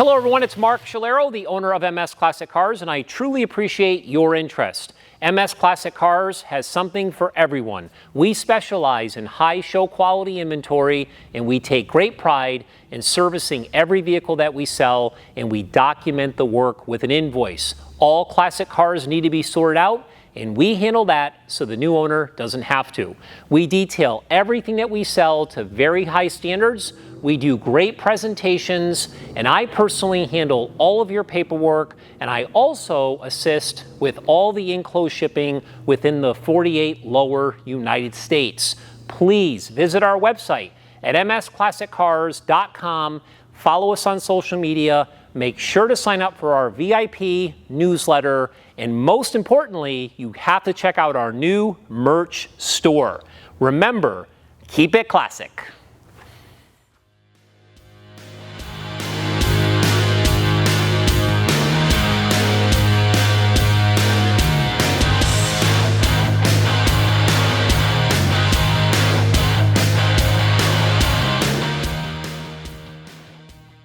Hello everyone, it's Mark Shalero, the owner of MS Classic Cars, and I truly appreciate your interest. MS Classic Cars has something for everyone. We specialize in high show quality inventory, and we take great pride in servicing every vehicle that we sell, and we document the work with an invoice. All classic cars need to be sorted out, and we handle that so the new owner doesn't have to. We detail everything that we sell to very high standards. We do great presentations, and I personally handle all of your paperwork, and I also assist with all the enclosed shipping within the 48 lower United States. Please visit our website at msclassiccars.com. Follow us on social media. Make sure to sign up for our VIP newsletter. And most importantly, you have to check out our new merch store. Remember, keep it classic.